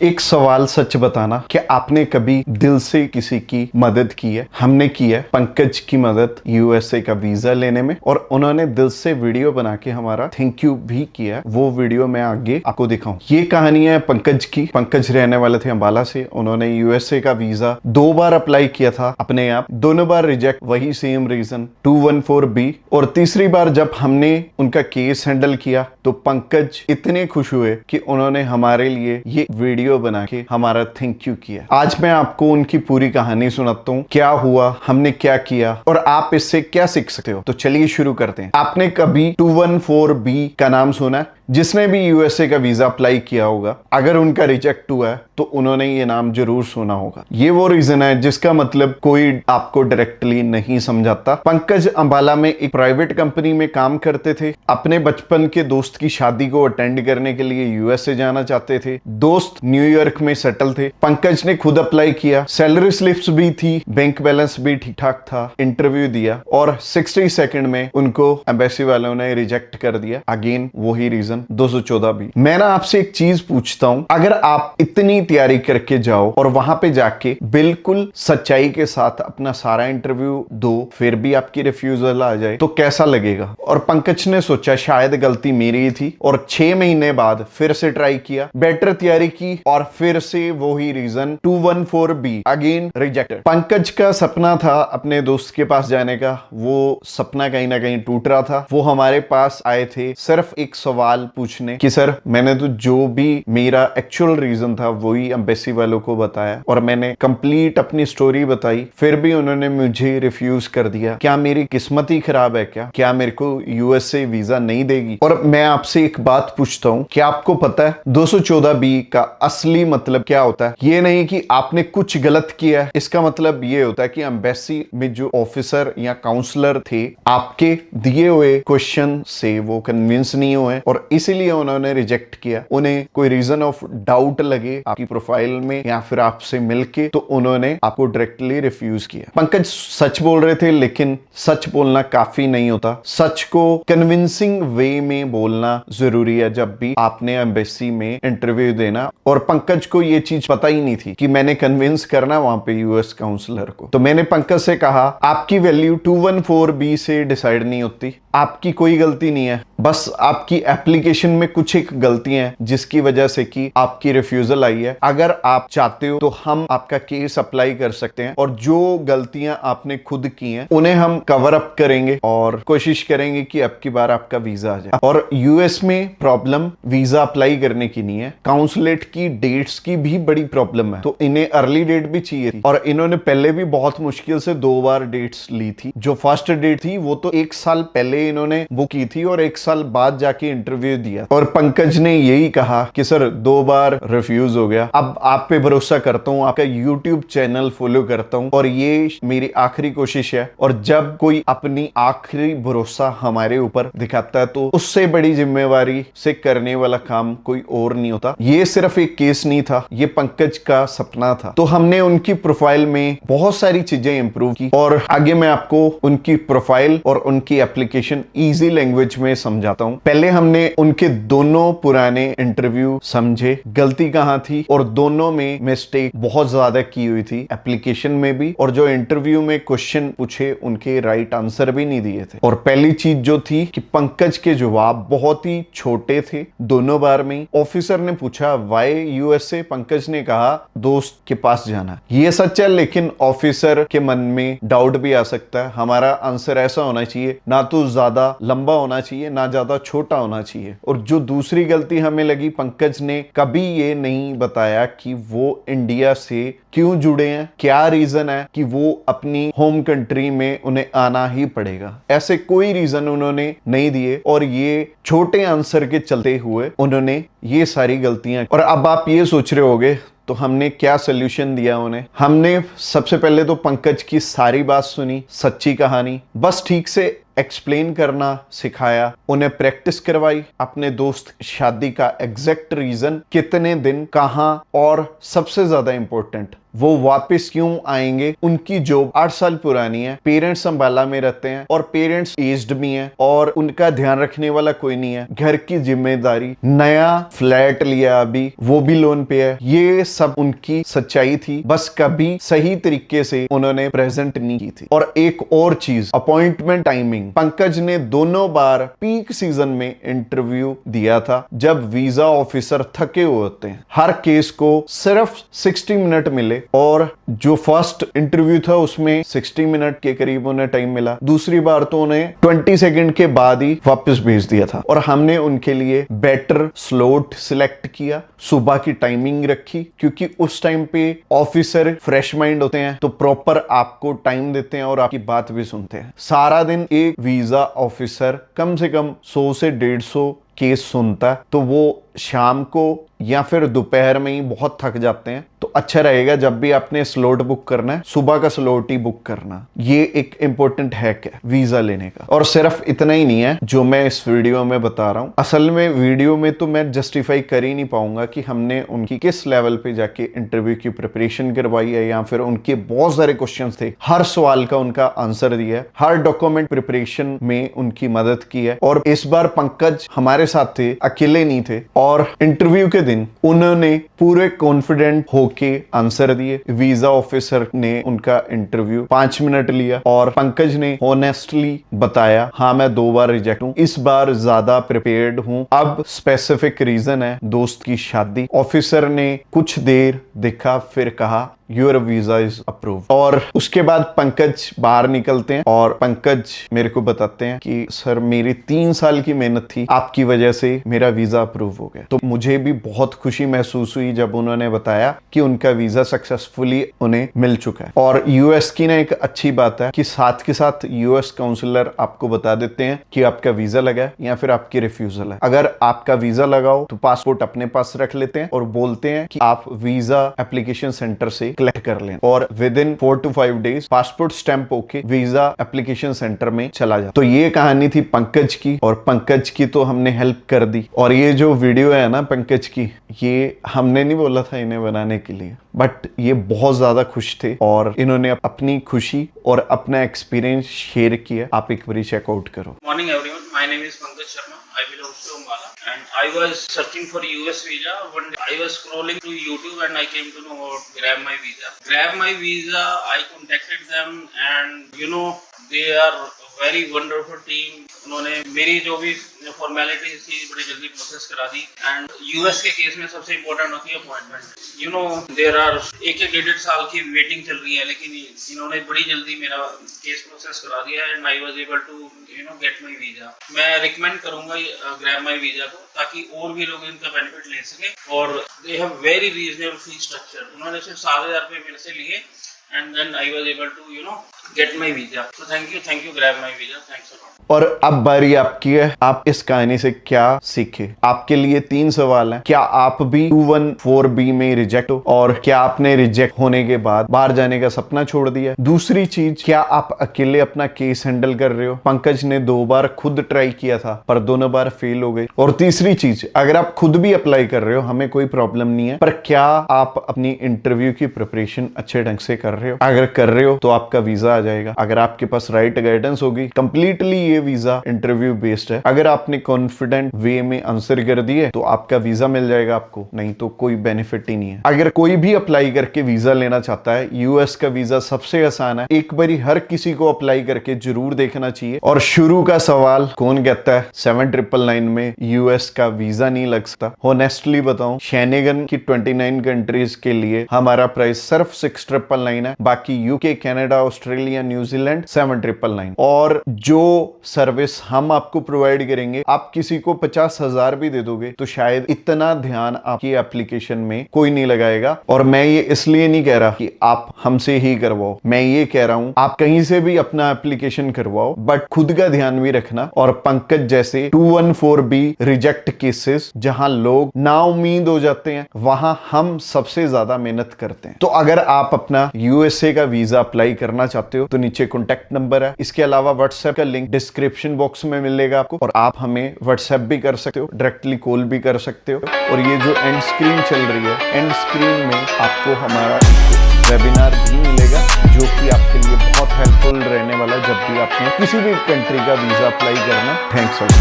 एक सवाल सच बताना कि आपने कभी दिल से किसी की मदद की है? हमने की है पंकज की मदद यूएसए का वीजा लेने में, और उन्होंने दिल से वीडियो बना के हमारा थैंक यू भी किया। वो वीडियो मैं आगे आपको दिखाऊं। ये कहानी है पंकज की। पंकज रहने वाले थे अंबाला से। उन्होंने यूएसए का वीजा 2 बार अप्लाई किया था अपने आप, दोनों बार रिजेक्ट, वही सेम रीजन 214B। और तीसरी बार जब हमने उनका केस हैंडल किया तो पंकज इतने खुश हुए कि उन्होंने हमारे लिए ये वीडियो बना के हमारा थैंक यू किया। आज मैं आपको उनकी पूरी कहानी सुनाता हूँ, क्या हुआ, हमने क्या किया और आप इससे क्या सीख सकते हो। तो चलिए शुरू करते हैं। आपने कभी 214B का नाम सुना है? जिसने भी यूएसए का वीजा अप्लाई किया होगा, अगर उनका रिजेक्ट हुआ है तो उन्होंने ये नाम जरूर सुना होगा। ये वो रीजन है जिसका मतलब कोई आपको डायरेक्टली नहीं समझाता। पंकज अंबाला में एक प्राइवेट कंपनी में काम करते थे। अपने बचपन के दोस्त की शादी को अटेंड करने के लिए यूएसए जाना चाहते थे। दोस्त न्यूयॉर्क में सेटल थे। पंकज ने खुद अप्लाई किया, सैलरी स्लिप्स भी थी, बैंक बैलेंस भी ठीक ठाक था। इंटरव्यू दिया और 60 सेकंड में उनको एम्बेसी वालों ने रिजेक्ट कर दिया। अगेन वही रीजन 214B। मैं ना आपसे एक चीज पूछता हूं, अगर आप इतनी तैयारी करके जाओ और वहां पे जाके बिल्कुल सच्चाई के साथ अपना सारा इंटरव्यू दो, फिर भी आपकी रिफ्यूजल आ जाए तो कैसा लगेगा? और पंकज ने सोचा शायद गलती मेरी थी और 6 महीने बाद फिर से ट्राई किया, बेटर तैयारी की और फिर से वही reason 214B, again rejected. Pankaj का सपना था अपने दोस्त के पास जाने का, वो सपना कहीं ना कहीं टूट रहा था। वो हमारे पास आए थे सिर्फ एक सवाल पूछने कि सर मैंने तो जो भी मेरा एक्चुअल रीजन था वही एम्बेसी वालों को बताया और मैंने कंप्लीट अपनी स्टोरी बताई, फिर भी उन्होंने मुझे रिफ्यूज कर दिया। क्या मेरी किस्मत ही खराब है? क्या मेरे को यूएसए वीजा नहीं देगी? और मैं आपसे एक बात पूछता हूं, क्या आपको पता है 214B का असली मतलब क्या होता है? ये नहीं कि आपने कुछ गलत किया है, इसका मतलब ये होता है कि एम्बेसी में जो ऑफिसर या काउंसलर थे, आपके दिए हुए क्वेश्चन से वो कन्विंस नहीं हुए और इसीलिए उन्होंने रिजेक्ट किया। उन्हें कोई रीजन ऑफ डाउट लगे आपकी प्रोफाइल में या फिर आपसे मिलके, तो उन्होंने आपको डायरेक्टली रिफ्यूज किया। पंकज सच बोल रहे थे, लेकिन सच बोलना काफी नहीं होता। सच को कन्विंसिंग वे में बोलना जरूरी है जब भी आपने एम्बेसी में इंटरव्यू देना। और पंकज को ये चीज पता ही नहीं थी कि मैंने कन्विंस करना वहां पे यूएस काउंसलर को। तो मैंने पंकज से कहा, आपकी वैल्यू 214B से डिसाइड नहीं होती, आपकी कोई गलती नहीं है, बस आपकी एप्लीकेशन में कुछ एक गलतियां हैं जिसकी वजह से कि आपकी रिफ्यूजल आई है। अगर आप चाहते हो तो हम आपका केस अप्लाई कर सकते हैं और जो गलतियां आपने खुद की हैं उन्हें हम कवर अप करेंगे और कोशिश करेंगे कि अब की बार आपका वीजा आ जाए। और यूएस में प्रॉब्लम वीजा अप्लाई करने की नहीं है, काउंसलेट की डेट्स की भी बड़ी प्रॉब्लम है। तो इन्हें अर्ली डेट भी चाहिए थी और इन्होंने पहले भी बहुत मुश्किल से 2 बार डेट्स ली थी। जो फर्स्ट डेट थी वो तो 1 साल पहले इन्होंने बुक की थी और 1 साल बाद जाके इंटरव्यू दिया। और पंकज ने यही कहा कि सर 2 बार रिफ्यूज हो गया, अब आप पे भरोसा करता हूँ, आपका यूट्यूब चैनल फॉलो करता हूँ और ये मेरी आखिरी कोशिश है। और जब कोई अपनी आखिरी भरोसा हमारे ऊपर दिखाता है तो उससे बड़ी जिम्मेवारी से करने वाला काम कोई और नहीं होता। ये सिर्फ एक केस नहीं था, ये पंकज का सपना था। तो हमने उनकी प्रोफाइल में बहुत सारी चीजें इंप्रूव की और आगे मैं आपको उनकी प्रोफाइल और उनकी एप्लीकेशन इजी लैंग्वेज में समझाता हूं। पहले हमने उनके दोनों पुराने इंटरव्यू समझे, गलती कहां थी, और दोनों में मिस्टेक बहुत ज्यादा की हुई थी, एप्लीकेशन में भी और जो इंटरव्यू में क्वेश्चन पूछे उनके राइट आंसर भी नहीं दिए थे। और पहली चीज जो थी कि पंकज के जवाब बहुत ही छोटे थे दोनों बार में। ऑफिसर ने पूछा वाई यूएसए, पंकज ने कहा दोस्त के पास जाना। ये सच है, लेकिन ऑफिसर के मन में डाउट भी आ सकता है। हमारा आंसर ऐसा होना चाहिए, ना तो ज्यादा लंबा होना चाहिए ना ज्यादा छोटा होना चाहिए। और जो दूसरी गलती हमें लगी, पंकज ने कभी ये नहीं बताया कि वो इंडिया से क्यों जुड़े हैं, क्या रीजन है कि वो अपनी होम कंट्री में उन्हें आना ही पड़ेगा। ऐसे कोई रीजन उन्होंने नहीं दिए और ये छोटे आंसर के चलते हुए उन्होंने ये सारी गलतियां। और अब आप ये सोच रहे होगे तो हमने क्या सोल्यूशन दिया उन्हें? हमने सबसे पहले तो पंकज की सारी बात सुनी, सच्ची कहानी, बस ठीक से एक्सप्लेन करना सिखाया, उन्हें प्रैक्टिस करवाई, अपने दोस्त शादी का एग्जैक्ट रीजन, कितने दिन, कहां, और सबसे ज्यादा इंपॉर्टेंट वो वापस क्यों आएंगे, उनकी जॉब 8 साल पुरानी है, पेरेंट्स अंबाला में रहते हैं और पेरेंट्स एज्ड भी हैं और उनका ध्यान रखने वाला कोई नहीं है, घर की जिम्मेदारी, नया फ्लैट लिया अभी वो भी लोन पे है। ये सब उनकी सच्चाई थी, बस कभी सही तरीके से उन्होंने प्रेजेंट नहीं की थी। और एक और चीज, अपॉइंटमेंट टाइमिंग। पंकज ने दोनों बार पीक सीजन में इंटरव्यू दिया था जब वीजा ऑफिसर थके हुए होते हैं। हर केस को सिर्फ 60 मिनट मिले और जो फर्स्ट इंटरव्यू था उसमें 60 मिनट के करीब उन्हें टाइम मिला, दूसरी बार तो उन्हें 20 सेकंड के बाद ही वापस भेज दिया था। और हमने उनके लिए बेटर स्लॉट सिलेक्ट किया, सुबह की टाइमिंग रखी, क्योंकि उस टाइम पे ऑफिसर फ्रेश माइंड होते हैं तो प्रॉपर आपको टाइम देते हैं और आपकी बात भी सुनते हैं। सारा दिन एक वीजा ऑफिसर कम से कम 100 से 150 केस सुनता है, तो वो शाम को या फिर दोपहर में ही बहुत थक जाते हैं। तो अच्छा रहेगा जब भी आपने स्लॉट बुक करना है, सुबह का स्लॉट ही बुक करना। ये एक इंपॉर्टेंट हैक है वीजा लेने का। और सिर्फ इतना ही नहीं है जो मैं इस वीडियो में बता रहा हूं, असल में वीडियो में तो मैं जस्टिफाई कर ही नहीं पाऊंगा कि हमने उनकी किस लेवल पे जाके इंटरव्यू की प्रिपरेशन करवाई है या फिर उनके बहुत सारे क्वेश्चन थे, हर सवाल का उनका आंसर दिया है, हर डॉक्यूमेंट प्रिपरेशन में उनकी मदद की है। और इस बार पंकज हमारे साथ थे, अकेले नहीं थे, और इंटरव्यू के दिन उन्होंने पूरे कॉन्फिडेंट होके आंसर दिए। वीजा ऑफिसर ने उनका इंटरव्यू 5 मिनट लिया और पंकज ने ऑनेस्टली बताया, हाँ मैं 2 बार रिजेक्ट हूं, इस बार ज्यादा प्रिपेयर्ड हूं। अब स्पेसिफिक रीजन है दोस्त की शादी। ऑफिसर ने कुछ देर देखा, फिर कहा योर वीजा इज अप्रूव। और उसके बाद पंकज बाहर निकलते हैं और पंकज मेरे को बताते हैं कि सर मेरी 3 साल की मेहनत थी, आपकी वजह से मेरा वीजा अप्रूव हो गया। तो मुझे भी बहुत खुशी महसूस हुई जब उन्होंने बताया कि उनका वीजा सक्सेसफुली उन्हें मिल चुका है। और यूएस की ना एक अच्छी बात है कि साथ के साथ यूएस काउंसलर आपको बता देते हैं कि आपका वीजा लगा है या फिर आपकी रिफ्यूजल है। अगर आपका वीजा लगाओ तो पासपोर्ट अपने पास रख लेते हैं और बोलते हैं कि आप वीजा एप्लीकेशन सेंटर से कलेक्ट कर लें, और with in 4 to 5 days passport stamp होके वीजा एप्लीकेशन सेंटर में चला जाता। तो ये कहानी थी पंकज की, और पंकज की तो हमने हेल्प कर दी। और ये जो वीडियो है ना पंकज की, ये हमने नहीं बोला था इन्हें बनाने के लिए, बट ये बहुत ज्यादा खुश थे और इन्होंने अपनी खुशी और अपना एक्सपीरियंस शेयर किया। आप एक बार चेकआउट करो। Morning everyone, my name is Pankaj Sharma. I belong to Ambala and I was searching for US visa. One day I was scrolling to YouTube and I came to know about Grab My Visa. Grab My Visa, I contacted them and they are very wonderful team. उन्होंने मेरी जो भी formalities थी बड़ी जल्दी process करा दी। And US के case में सबसे इम्पोर्टेंट होती है अपॉइंटमेंट। देयर आर 1-1.5 साल की वेटिंग चल रही है, लेकिन इन्होंने बड़ी जल्दी मेरा केस प्रोसेस करा दिया and I was able to get my visa. मैं रिकमेंड करूंगा ग्रैब माई वीजा को, ताकि और भी लोग इनका बेनिफिट ले सके। और they have very reasonable fee structure. उन्होंने सिर्फ 7,000 रुपये मेरे से लिए and then I was able to get my visa. So thank you Grab My Visa. Thanks a lot. और अब बारी आपकी है, आप इस कहानी से क्या सीखे। आपके लिए 3 सवाल हैं। क्या आप भी 214B में रिजेक्ट हो, और क्या आपने रिजेक्ट होने के बाद बाहर जाने का सपना छोड़ दिया। दूसरी चीज, क्या आप अकेले अपना केस हैंडल कर रहे हो। पंकज ने 2 बार खुद ट्राई किया था पर दोनों बार फेल हो गए। और तीसरी चीज, अगर आप खुद भी अप्लाई कर रहे हो, हमें कोई प्रॉब्लम नहीं है, पर क्या आप अपनी इंटरव्यू की प्रिपरेशन अच्छे ढंग से कर रहे हो। अगर कर रहे हो तो आपका वीजा आ जाएगा। अगर आपके पास राइट गाइडेंस होगी, कंप्लीटली ये वीजा इंटरव्यू बेस्ड है। अगर आपने कॉन्फिडेंट वे में आंसर कर दिए तो आपका वीजा मिल जाएगा आपको, नहीं तो कोई बेनिफिट ही नहीं है। अगर कोई भी अप्लाई करके वीजा लेना चाहता है, यूएस का वीजा सबसे आसान है, एक बारी हर किसी को अप्लाई करके जरूर देखना चाहिए। और शुरू का सवाल, कौन कहता है 7999 में यूएस का वीजा नहीं लग सकता। होनेस्टली बताऊं, शेनेगन की 29 कंट्रीज के लिए हमारा प्राइस सिर्फ 6999 है, बाकी यूके, कनाडा, ऑस्ट्रेलिया, न्यूजीलैंड 7999। और जो सर्विस हम आपको प्रोवाइड करेंगे, आप किसी को 50,000 भी दे दोगे तो शायद इतना ध्यान आपकी एप्लीकेशन में कोई नहीं लगाएगा। और मैं ये इसलिए नहीं कह रहा कि आप हमसे ही करवाओ, मैं ये कह रहा हूं आप कहीं से भी अपना एप्लीकेशन करवाओ, बट खुद का ध्यान भी रखना। और पंकज जैसे 214B रिजेक्ट केसेस जहां लोग नाउम्मीद हो जाते हैं, वहां हम सबसे ज्यादा मेहनत करते हैं। तो अगर आप अपना यूएसए का वीजा अप्लाई करना चाहते हो तो नीचे कॉन्टेक्ट नंबर है। इसके अलावा व्हाट्सएप का लिंक डिस्क्रिप्शन बॉक्स में मिलेगा आपको, और आप हमें व्हाट्सएप भी कर सकते हो, डायरेक्टली कॉल भी कर सकते हो। और ये जो एंड स्क्रीन चल रही है, एंड स्क्रीन में आपको हमारा वेबिनार भी मिलेगा जो कि आपके लिए बहुत हेल्पफुल रहने वाला है जब भी आपने किसी भी कंट्री का वीजा अप्लाई करना। थैंक्स।